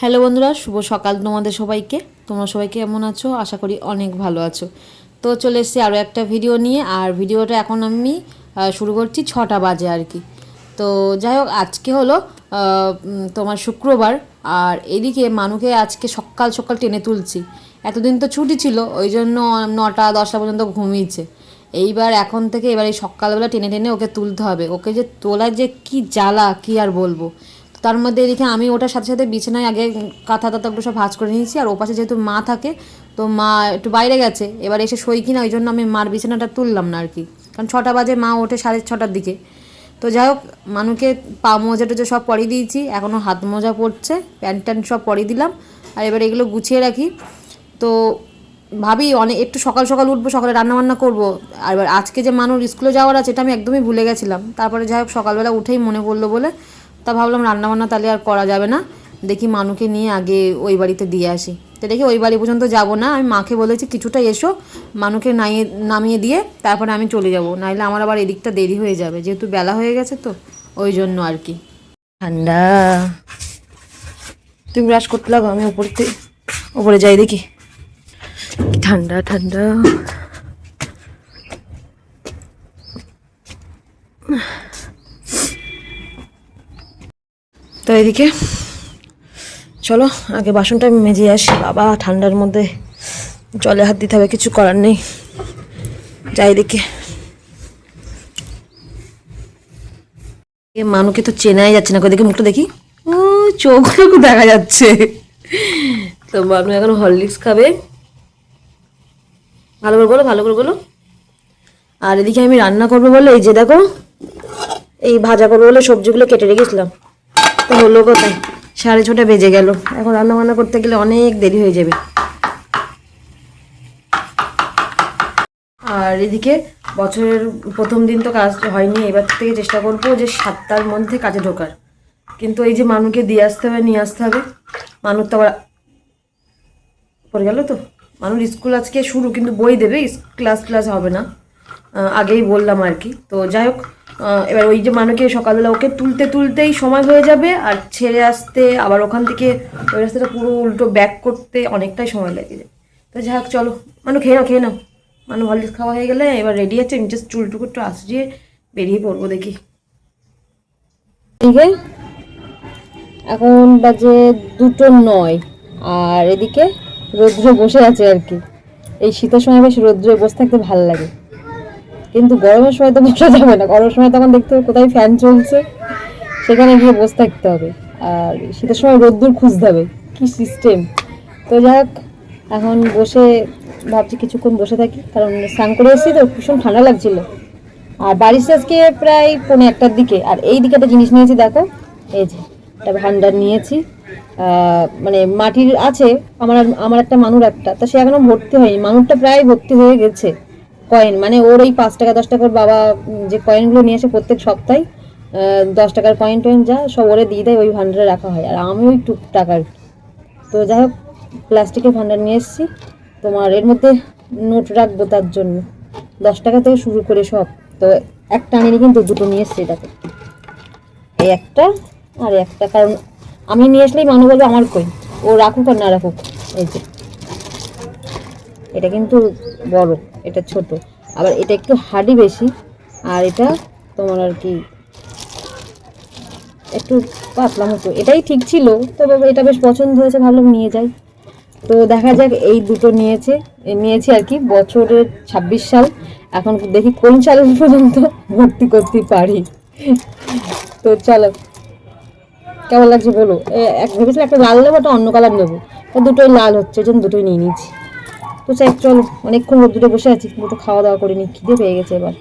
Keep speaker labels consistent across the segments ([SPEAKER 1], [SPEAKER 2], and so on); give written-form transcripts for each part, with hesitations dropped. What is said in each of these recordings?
[SPEAKER 1] Hello বন্ধুরা, শুভ সকাল তোমাদের সবাইকে। তোমরা সবাই কেমন আছো? আশা করি অনেক ভালো আছো। তো চলে এসেছি আরও একটা ভিডিও নিয়ে। আর ভিডিওটা এখন আমি শুরু করছি 6টা বাজে আর কি। তো যাই হোক, আজকে হলো তোমার শুক্রবার। আর এদিকে মানুকে আজকে সকাল সকাল টেনে তুলছি। এতদিন তো ছুটি ছিল, ওই জন্য 9টা 10টা পর্যন্ত ঘুমিয়েছে। এইবার এখন থেকে এবার এই সকালবেলা টেনে টেনে ওকে তুলতে হবে। ওকে যে তোলার যে কি জ্বালা, কি আর বলবো। তার মধ্যে এদিকে আমি ওটার সাথে সাথে বিছানায় আগে কাঁথা টাথাগুলো সব ভাঁজ করে নিয়েছি। আর ওপাশে যেহেতু মা থাকে, তো মা একটু বাইরে গেছে, এবার এসে শোই কিনা, ওই জন্য আমি মার বিছানাটা তুললাম না আর কি। কারণ 6টা বাজে, মা ওঠে 6:30টার দিকে। তো যাই হোক, মানুকে পা মোজা টোজা সব পরিয়ে দিয়েছি, এখনও হাত মোজা পরছে, প্যান্ট ট্যান্ট সব পরিয়ে দিলাম। আর এবার এগুলো গুছিয়ে রাখি। তো ভাবি অনেক একটু সকাল সকাল উঠবো, সকালে রান্নাবান্না করবো। আর এবার আজকে যে মানুষ স্কুলে যাওয়ার আছে, এটা আমি একদমই ভুলে গেছিলাম। তারপরে যাই হোক, সকালবেলা উঠেই মনে পড়লো বলে তা ভাবলাম রান্নাবান্না তাহলে আর করা যাবে না, দেখি মানুকে নিয়ে আগে ওই বাড়িতে দিয়ে আসি। তো দেখি ওই বাড়ি পর্যন্ত যাব না, আমি মাকে বলেছি কিছুটা এসো, মানুকে নামিয়ে দিয়ে তারপরে আমি চলে যাব, নাইলে আমার আবার এদিকটা দেরি হয়ে যাবে, যেহেতু বেলা হয়ে গেছে। তো ওই জন্য আর কি। ঠান্ডা, তুমি ব্রাশ করতে লাগো, আমি উপরে যাই দেখি। ঠান্ডা ঠান্ডা। তো এদিকে চলো আগে বাসনটা আমি মেজে আসি। বাবা, ঠান্ডার মধ্যে জলে হাত দিতে হবে, কিছু করার নেই। যাই দেখে। মানুকে তো চেনাই যাচ্ছে না, দেখে মুখটা দেখি, ও চোখগুলো দেখা যাচ্ছে। তো মানু এখন হরলিক্স খাবে। ভালো করে বলো, ভালো করে বলো। আর এদিকে আমি রান্না করবো বলে, এই যে দেখো, এই ভাজা করবো বলে সবজিগুলো কেটে রেখেছিলাম। তো হলো কোথায়, 6:30 বেজে গেল। এখন রান্না বান্না করতে গেলে অনেক দেরি হয়ে যাবে। আর এদিকে বছরের প্রথম দিন তো কাজ হয়নি, এবার থেকে চেষ্টা করবো যে 7টার মধ্যে কাজে ঢোকার। কিন্তু এই যে মানুকে দিয়ে আসতে হবে, নিয়ে আসতে হবে। মানুষ তো আবার পড়ে গেল। তো মানুষ স্কুল আজকে শুরু, কিন্তু বই দেবে, ক্লাস হবে না, আগেই বললাম আর কি। তো যাই হোক, এবার ওই যে মানুকে সকালবেলা ওকে তুলতে তুলতেই সময় হয়ে যাবে, আর ছেড়ে আসতে আবার ওখান থেকে ওই রাস্তাটা পুরো উল্টো ব্যাক করতে অনেকটাই সময় লেগে যায়। তো যাই হোক, চলো মানু খেয়ে নাও, খেয়ে নাও। মানু হলদিস খাওয়া হয়ে গেলে এবার রেডি আছে, আমি জাস্ট চুলটুকু একটু আসিয়ে বেরিয়ে পড়বো দেখি। ঠিক আছে, এখন বাজে 2:09। আর এদিকে রৌদ্র বসে আছে আর কি। এই শীতের সময় বেশ রৌদ্রে বসে থাকতে ভালো লাগে, কিন্তু গরমের সময় তো বসা যাবে না। গরমের সময় তখন দেখতে হবে কোথায় ফ্যান চলছে, সেখানে গিয়ে বসে থাকতে হবে। আর শীতের সময় রোদ্দুর খুঁজতে হবে, কি সিস্টেম। তো যাই হোক, এখন বসে ভাবছি কিছুক্ষণ বসে থাকি, কারণ স্নান করে এসেছি তো ভীষণ ঠান্ডা লাগছিল। আর বাড়িতে আজকে প্রায় 1:45টার দিকে। আর এই দিকে একটা জিনিস নিয়েছি, দেখো, এই যে একটা ভান্ডার নিয়েছি। মানে মাটির আছে, আমার একটা মানুর একটা, তা সে এখনো ভর্তি হয়নি, মানুরটা প্রায় ভর্তি হয়ে গেছে। কয়েন মানে ওর ওই 5 টাকা 10 টাকার বাবা যে কয়েনগুলো নিয়ে আসে প্রত্যেক সপ্তাহে, 10 টাকার কয়েন টয়েন যা সব ওরে দিয়ে দেয়, ওই ভান্ডারে রাখা হয়। আর আমি ওই টুকটাক আর কি। তো যাই হোক, প্লাস্টিকের ভান্ডার নিয়ে এসেছি। তোমার এর মধ্যে নোট রাখবো, তার জন্য 10 টাকা থেকে শুরু করে সব। তো একটা আনিনি, কিন্তু দুটো নিয়ে এসছি। এটাতে এই একটা আর একটা, কারণ আমি নিয়ে আসলেই মানুষ বলবে আমার কই, ও রাখুক আর না রাখুক। এই যে এটা কিন্তু বড়, এটা ছোট, আবার এটা একটু হার্ডি বেশি, আর এটা তোমার আর কি একটু পাতলা মতো। এটাই ঠিক ছিল, তবে এটা বেশ পছন্দ হয়েছে, ভাবলাম নিয়ে যাই। তো দেখা যাক, এই দুটো নিয়েছি আর কি। বছরের 26 সাল, এখন দেখি কোন সাল পর্যন্ত ভর্তি করতে পারি। তো চলো, কেমন লাগছে বলো। এক ভেবেছিলাম একটা লাল নেবো, একটা অন্য কালার নেবো, তো দুটোই লাল হচ্ছে, জন্য দুটোই নিয়ে নিয়েছি। তো চাই, চলো, অনেকক্ষণ রোদ্দুরে বসে আছি, দুটো খাওয়া দাওয়া করে নিই, খিদে পেয়ে গেছে এবার।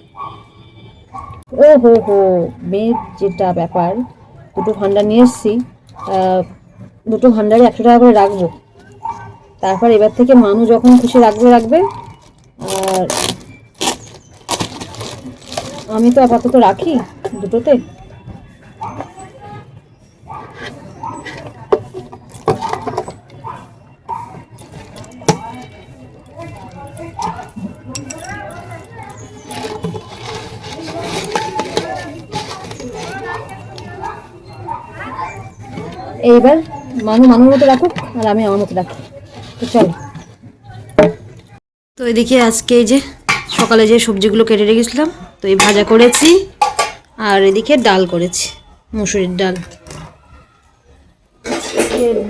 [SPEAKER 1] ও হো হো, মেয়ের যেটা ব্যাপার, দুটো ভান্ডার নিয়ে এসেছি। দুটো ভান্ডারে 100 টাকা করে রাখবো। তারপর এবার থেকে মানুষ যখন খুশি রাখবে। আর আমি তো আপাতত রাখি দুটোতে। এইবার মানুর মতো রাখুক আর আমি আমার মতো রাখি। তো চলো। তো এদিকে আজকে এই যে সকালে যে সবজিগুলো কেটে রেখেছিলাম, তো এই ভাজা করেছি আর এদিকে ডাল করেছি, মুসুরির ডাল।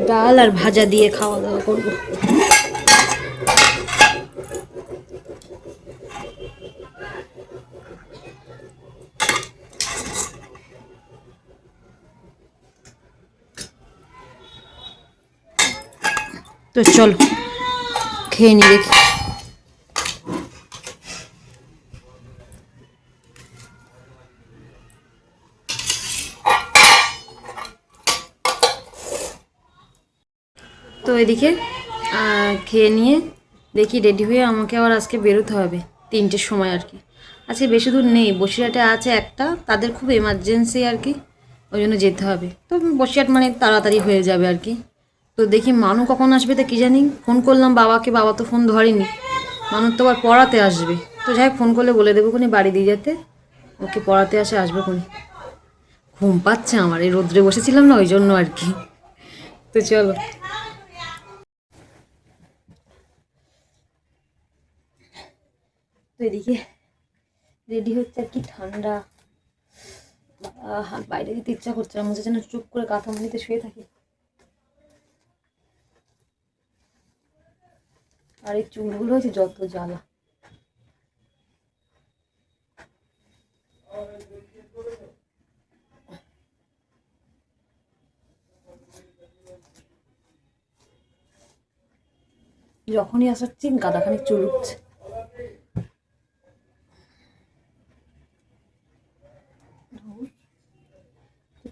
[SPEAKER 1] ডাল আর ভাজা দিয়ে খাওয়া দাওয়া করবো। তো চলো খেয়ে নি দেখি। তো এদিকে খেয়ে নিয়ে দেখি রেডি হয়ে আমাকে আবার আজকে বেরোতে হবে 3টের সময় আর কি। আজকে বেশি দূর নেই, বসিরহাটে আছে একটা, তাদের খুব এমার্জেন্সি আর কি, ওই জন্য যেতে হবে। তো বসিরহাট মানে তাড়াতাড়ি হয়ে যাবে আর কি। তো দেখি মানু কখন আসবে তা কী জানি। ফোন করলাম বাবাকে, বাবা তো ফোন ধরেনি। মানুষ তো আবার পড়াতে আসবে, তো যাই ফোন করলে বলে দেবো কোনি বাড়ি দিয়ে যেতে, ওকে পড়াতে আসবে কোনি। ঘুম পাচ্ছে আমার, এই রোদ্রে বসেছিলাম না ওই জন্য আর কি। তো চলো। তো এদিকে রেডি হচ্ছে আর কি, ঠান্ডা বাইরে যেতে ইচ্ছা করছে না, মনে যেন চুপ করে কাঁথামুড়িতে শুয়ে থাকি। আর এই চুলগুলো হচ্ছে যত জ্বালা। যখনই আসাচ্ছি গাদাখানিক চুল উঠছে।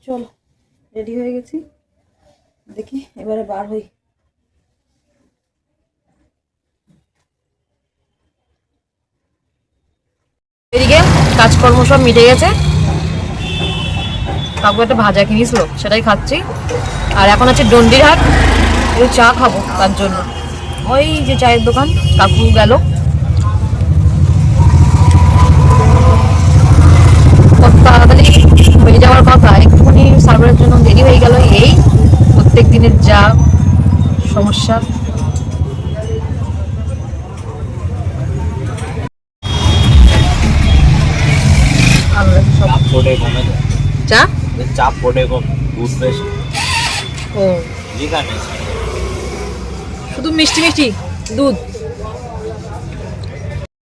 [SPEAKER 1] চলো রেডি হয়ে গেছি, দেখি এবারে বার হই। এদিকে কাজকর্ম সব মিটে গেছে, কাকু একটা ভাজা কিনেছিল সেটাই খাচ্ছি। আর এখন আছে ডন্ডির হাট, একটু চা খাবো, তার জন্য ওই যে চায়ের দোকান কাকু গেল। তাড়াতাড়ি হয়ে যাওয়ার কথা, একটুখানি সার্ভারের জন্য দেরি হয়ে গেল। এই প্রত্যেক দিনের যা সমস্যা। চা চাপ পড়ে কম, দুধ বেশি। ও শুধু মিষ্টি মিষ্টি দুধ।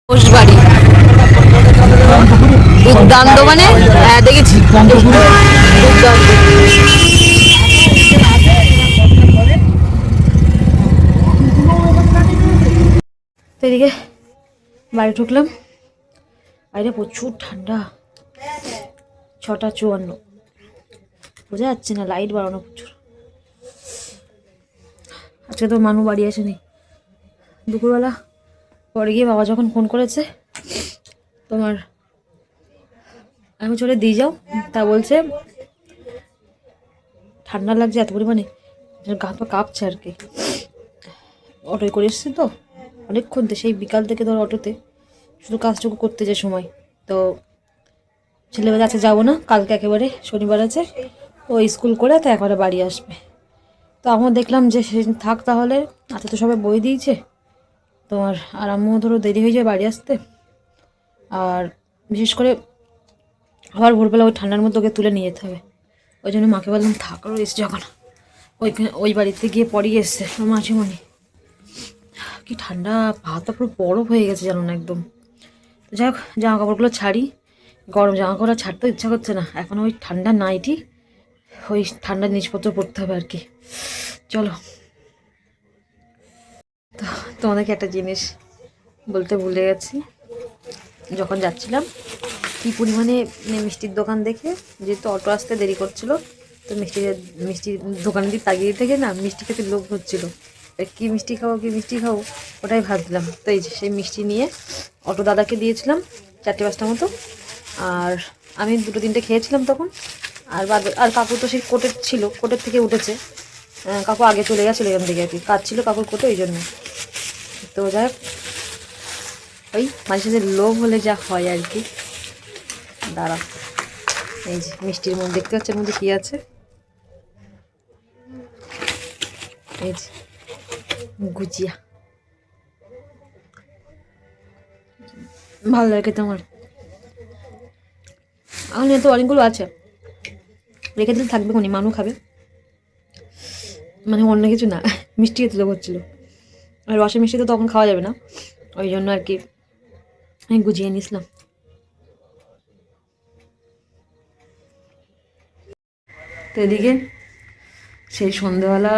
[SPEAKER 1] ঘোষবাড়ি দুর্দান্ত, মানে হ্যাঁ দেখেছি দুর্দান্ত। তো এদিকে বাড়ি ঢুকলাম, বাইরে প্রচুর ঠান্ডা। 6:54, বোঝা যাচ্ছে না, লাইট বাড়ানো প্রচুর। আজকে তো মানু বাড়ি আসেনি, দুপুরবেলা পরে গিয়ে বাবা যখন ফোন করেছে তোমার আমি চলে দিয়ে যাও, তা বলছে ঠান্ডা লাগছে এত পরিমাণে, গা পা কাঁপছে আর কি। অটোয় করে এসেছি তো অনেকক্ষণ, তো সেই বিকাল থেকে ধর অটোতে শুধু কাজটুকু করতে যে সময়। তো ছেলেবেলা আছে যাবো না, কালকে একেবারে শনিবার আছে, ও স্কুল করে তো একবারে বাড়ি আসবে। তো আমার দেখলাম যে সেদিন থাক তাহলে, আজকে তো সবাই বই দিয়েছে তোমার, আর আমিও ধরো দেরি হয়ে যায় বাড়ি আসতে। আর বিশেষ করে আবার ভোরবেলা ওই ঠান্ডার মধ্যে ওকে তুলে নিয়ে যেতে হবে, ওই জন্য মাকে বললাম থাকারও এসছে যখন ওই বাড়িতে গিয়ে পড়িয়ে এসছে মাঝিমণি। কি ঠান্ডা, পা তো পুরো বরফ হয়ে গেছে জানো না একদম। তো যাই হোক জামা কাপড়গুলো ছাড়ি, গরম জামা কাপড় ছাড়তেও ইচ্ছা করছে না এখন, ওই ঠান্ডা নাইটি ওই ঠান্ডা জিনিসপত্র পরতে হবে আর কি। চলো। তো তোমাদেরকে একটা জিনিস বলতে ভুলে গেছি, যখন যাচ্ছিলাম কী পরিমাণে মিষ্টির দোকান দেখে, যেহেতু অটো আসতে দেরি করছিল, তো মিষ্টির দোকান দিয়ে তাগিয়ে থেকে না মিষ্টি খেতে লোভ হচ্ছিলো, কী মিষ্টি খাবো কী মিষ্টি খাবো ওটাই ভাবছিলাম। তো এই যে সেই মিষ্টি নিয়ে অটো দাদাকে দিয়েছিলাম 4-5টা মতো, আর আমি 2-3টে খেয়েছিলাম তখন। আর কাকু তো সেই কোটের ছিল, কোটের থেকে উঠেছে, কাকু আগে চলে গেছিলো এখান থেকে আর কি, কাজ ছিল কাকুর কোটে ওই জন্য। তো যাই হোক ওই মাঝে সাঝে লোভ হলে যা হয় আর কি। দাঁড়া, এই যে মিষ্টির মধ্যে দেখতে পাচ্ছেন মধ্যে কী আছে, এই যে গুজিয়া ভালো লাগে তোমার আমার তো অনেকগুলো আছে রেখে দিলে থাকবে কোনি মানুষ খাবে মানে অন্য কিছু না মিষ্টি খেতে করছিল আর রসের মিষ্টি তো তখন খাওয়া যাবে না ওই জন্য আর কি আমি গুজিয়ে নিয়েছিলাম তো এদিকে সেই সন্ধ্যেবেলা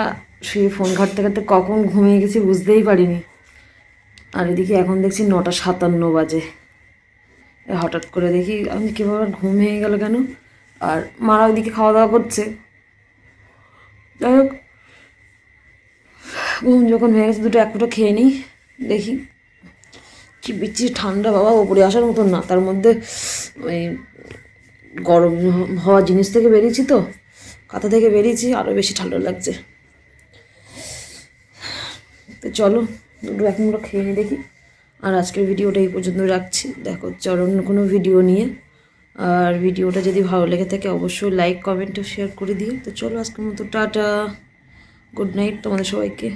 [SPEAKER 1] শুয়ে ফোন ঘাটতে ঘাটতে কখন ঘুমিয়ে গেছি বুঝতেই পারিনি আর এদিকে এখন দেখছি 9:57 বাজে হঠাৎ করে দেখি আমি কীভাবে ঘুম ভেঙে গেল কেন আর মারা ওইদিকে খাওয়া দাওয়া করছে যাই হোক ঘুম যখন ভেঙে গেছে দুটো এক ফুটো খেয়ে নিই দেখি কি বিচ্ছিরি ঠান্ডা বাবা ওপরে আসার মতন না তার মধ্যে ওই গরম হওয়া জিনিস থেকে বেরিয়েছি তো কাঁথা থেকে বেরিয়েছি আরও বেশি ঠান্ডা লাগছে তো চলো দুটো এক মুঠো খেয়ে নিই দেখি আর আজকের ভিডিওটা এই পর্যন্ত রাখছি দেখো অন্য কোনো ভিডিও নিয়ে আর ভিডিওটা যদি ভালো লেগে থাকে অবশ্যই লাইক কমেন্ট ও শেয়ার করে দিও তো চলো আজকের মতো টাটা গুড নাইট তোমাদের সবাইকে